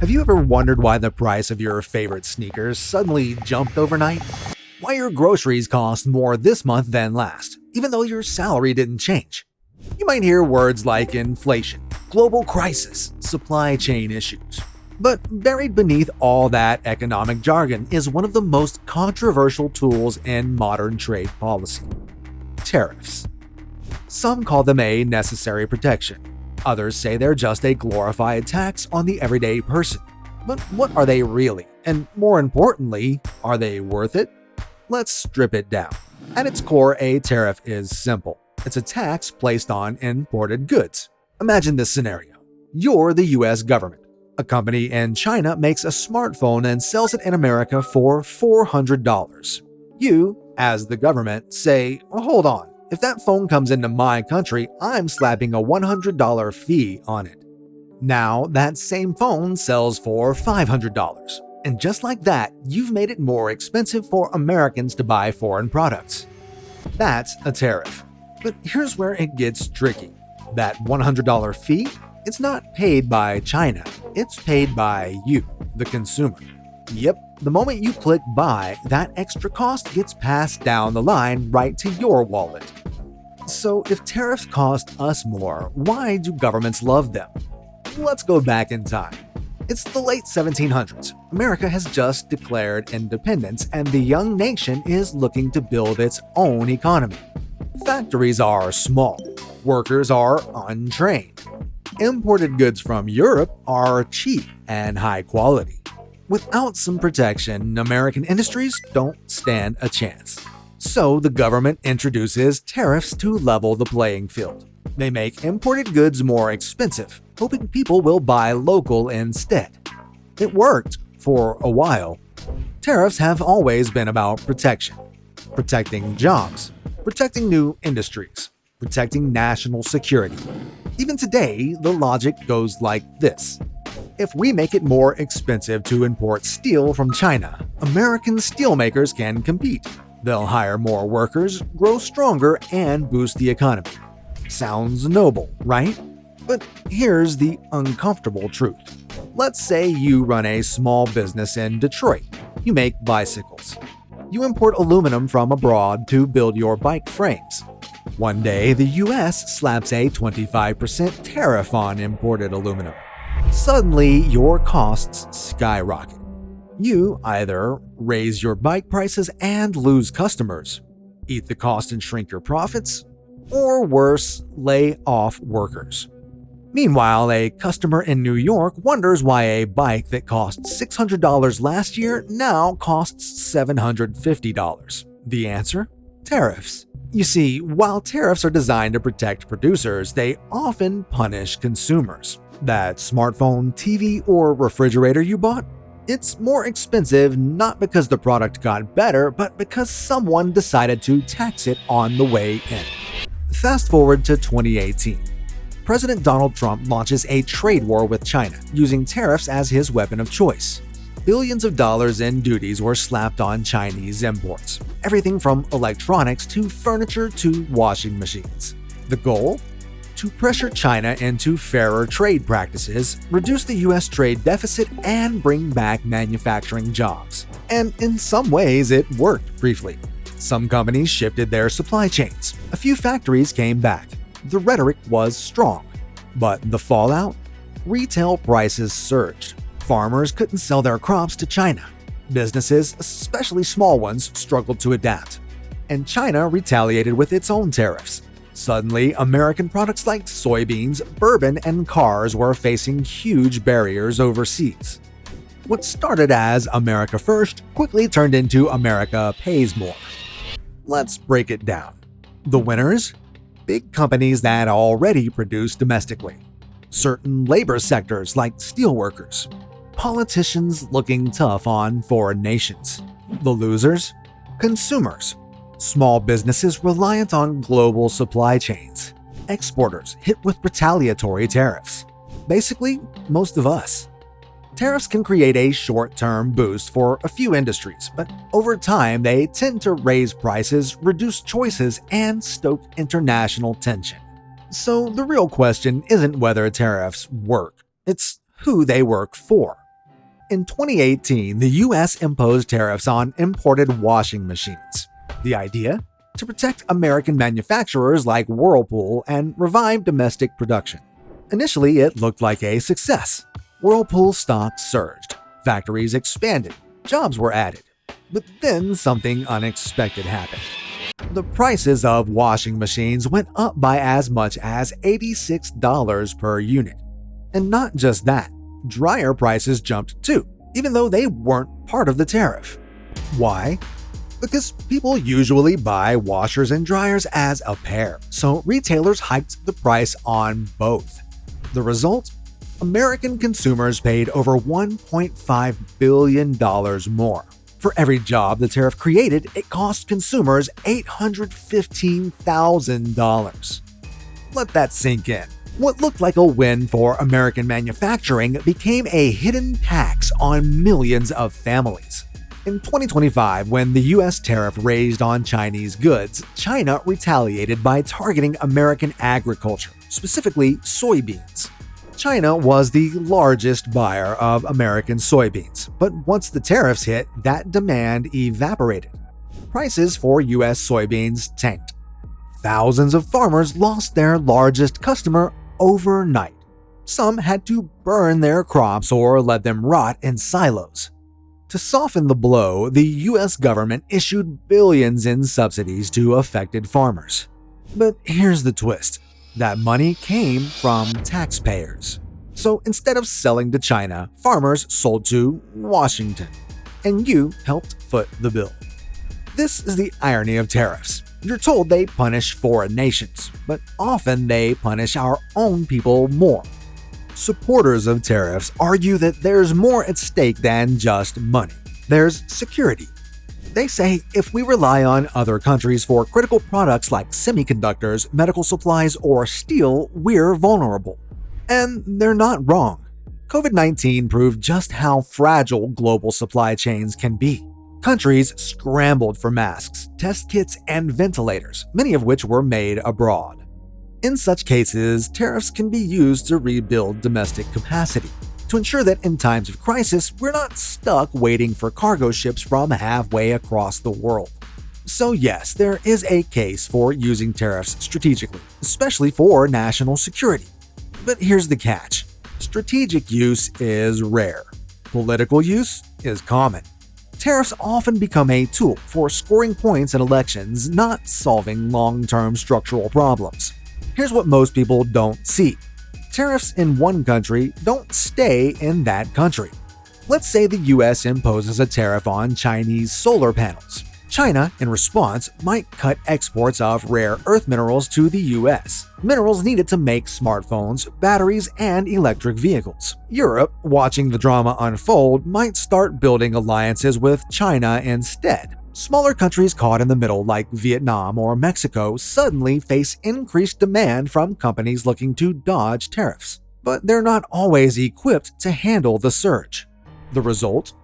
Have you ever wondered why the price of your favorite sneakers suddenly jumped overnight? Why your groceries cost more this month than last, even though your salary didn't change? You might hear words like inflation, global crisis, supply chain issues. But buried beneath all that economic jargon is one of the most controversial tools in modern trade policy: tariffs. Some call them a necessary protection. Others say they're just a glorified tax on the everyday person. But what are they really? And more importantly, are they worth it? Let's strip it down. At its core, a tariff is simple. It's a tax placed on imported goods. Imagine this scenario. You're the US government. A company in China makes a smartphone and sells it in America for $400. You, as the government, say, hold on. If that phone comes into my country, I'm slapping a $100 fee on it. Now, that same phone sells for $500. And just like that, you've made it more expensive for Americans to buy foreign products. That's a tariff. But here's where it gets tricky. That $100 fee, it's not paid by China. It's paid by you, the consumer. Yep, the moment you click buy, that extra cost gets passed down the line right to your wallet. So if tariffs cost us more, why do governments love them? Let's go back in time. It's the late 1700s. America has just declared independence, and the young nation is looking to build its own economy. Factories are small. Workers are untrained. Imported goods from Europe are cheap and high quality. Without some protection, American industries don't stand a chance. So the government introduces tariffs to level the playing field. They make imported goods more expensive, hoping people will buy local instead. It worked for a while. Tariffs have always been about protection. Protecting jobs, protecting new industries, protecting national security. Even today, the logic goes like this. If we make it more expensive to import steel from China, American steelmakers can compete. They'll hire more workers, grow stronger, and boost the economy. Sounds noble, right? But here's the uncomfortable truth. Let's say you run a small business in Detroit. You make bicycles. You import aluminum from abroad to build your bike frames. One day, the US slaps a 25% tariff on imported aluminum. Suddenly, your costs skyrocket. You either raise your bike prices and lose customers, eat the cost and shrink your profits, or worse, lay off workers. Meanwhile, a customer in New York wonders why a bike that cost $600 last year now costs $750. The answer? Tariffs. You see, while tariffs are designed to protect producers, they often punish consumers. That smartphone, TV, or refrigerator you bought? It's more expensive not because the product got better, but because someone decided to tax it on the way in. Fast forward to 2018. President Donald Trump launches a trade war with China, using tariffs as his weapon of choice. Billions of dollars in duties were slapped on Chinese imports. Everything from electronics to furniture to washing machines. The goal? To pressure China into fairer trade practices, reduce the US trade deficit, and bring back manufacturing jobs. And in some ways, it worked briefly. Some companies shifted their supply chains. A few factories came back. The rhetoric was strong. But the fallout? Retail prices surged. Farmers couldn't sell their crops to China. Businesses, especially small ones, struggled to adapt. And China retaliated with its own tariffs. Suddenly, American products like soybeans, bourbon, and cars were facing huge barriers overseas. What started as America First quickly turned into America Pays More. Let's break it down. The winners? Big companies that already produce domestically. Certain labor sectors like steelworkers. Politicians looking tough on foreign nations. The losers? Consumers. Small businesses reliant on global supply chains. Exporters hit with retaliatory tariffs. Basically, most of us. Tariffs can create a short-term boost for a few industries, but over time they tend to raise prices, reduce choices, and stoke international tension. So the real question isn't whether tariffs work, it's who they work for. In 2018, the US imposed tariffs on imported washing machines. The idea? To protect American manufacturers like Whirlpool and revive domestic production. Initially, it looked like a success. Whirlpool stock surged, factories expanded, jobs were added. But then something unexpected happened. The prices of washing machines went up by as much as $86 per unit. And not just that, dryer prices jumped too, even though they weren't part of the tariff. Why? Because people usually buy washers and dryers as a pair, so retailers hiked the price on both. The result? American consumers paid over $1.5 billion more. For every job the tariff created, it cost consumers $815,000. Let that sink in. What looked like a win for American manufacturing became a hidden tax on millions of families. In 2025, when the US tariff raised on Chinese goods, China retaliated by targeting American agriculture, specifically soybeans. China was the largest buyer of American soybeans, but once the tariffs hit, that demand evaporated. Prices for US soybeans tanked. Thousands of farmers lost their largest customer overnight. Some had to burn their crops or let them rot in silos. To soften the blow, the US government issued billions in subsidies to affected farmers. But here's the twist. That money came from taxpayers. So instead of selling to China, farmers sold to Washington. And you helped foot the bill. This is the irony of tariffs. You're told they punish foreign nations, but often they punish our own people more. Supporters of tariffs argue that there's more at stake than just money. There's security. They say if we rely on other countries for critical products like semiconductors, medical supplies, or steel, we're vulnerable. And they're not wrong. COVID-19 proved just how fragile global supply chains can be. Countries scrambled for masks, test kits, and ventilators, many of which were made abroad. In such cases, tariffs can be used to rebuild domestic capacity, to ensure that in times of crisis, we're not stuck waiting for cargo ships from halfway across the world. So yes, there is a case for using tariffs strategically, especially for national security. But here's the catch. Strategic use is rare. Political use is common. Tariffs often become a tool for scoring points in elections, not solving long-term structural problems. Here's what most people don't see. Tariffs in one country don't stay in that country. Let's say the US imposes a tariff on Chinese solar panels. China, in response, might cut exports of rare earth minerals to the US, minerals needed to make smartphones, batteries, and electric vehicles. Europe, watching the drama unfold, might start building alliances with China instead. Smaller countries caught in the middle like Vietnam or Mexico suddenly face increased demand from companies looking to dodge tariffs. But they're not always equipped to handle the surge. The result?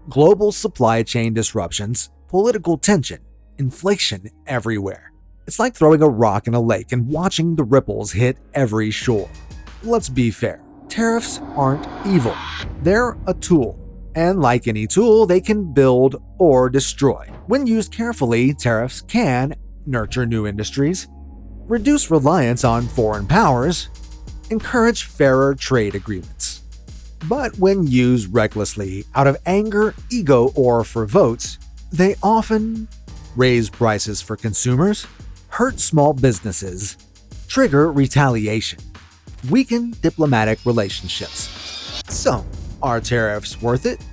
Global supply chain disruptions, political tension, inflation everywhere. It's like throwing a rock in a lake and watching the ripples hit every shore. Let's be fair, tariffs aren't evil. They're a tool. And like any tool, they can build or destroy. When used carefully, tariffs can nurture new industries, reduce reliance on foreign powers, encourage fairer trade agreements. But when used recklessly, out of anger, ego, or for votes, they often raise prices for consumers, hurt small businesses, trigger retaliation, weaken diplomatic relationships. So, are tariffs worth it?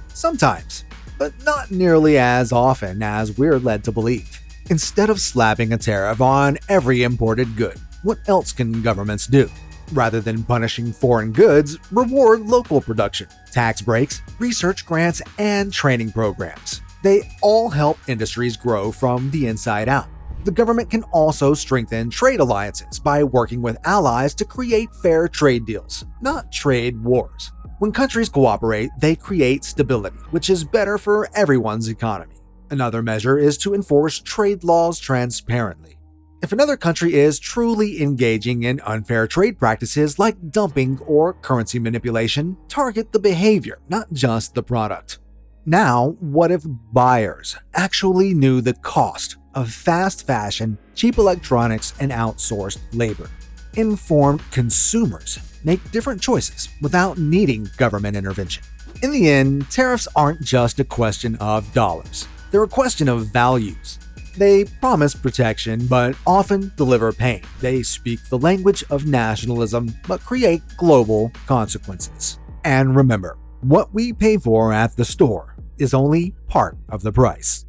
Sometimes, but not nearly as often as we're led to believe. Instead of slapping a tariff on every imported good, what else can governments do? Rather than punishing foreign goods, reward local production, tax breaks, research grants, and training programs. They all help industries grow from the inside out. The government can also strengthen trade alliances by working with allies to create fair trade deals, not trade wars. When countries cooperate, they create stability, which is better for everyone's economy. Another measure is to enforce trade laws transparently. If another country is truly engaging in unfair trade practices like dumping or currency manipulation, target the behavior, not just the product. Now, what if buyers actually knew the cost of fast fashion, cheap electronics, and outsourced labor? Informed consumers make different choices without needing government intervention. In the end, tariffs aren't just a question of dollars. They're a question of values. They promise protection but often deliver pain. They speak the language of nationalism but create global consequences. And remember, what we pay for at the store is only part of the price.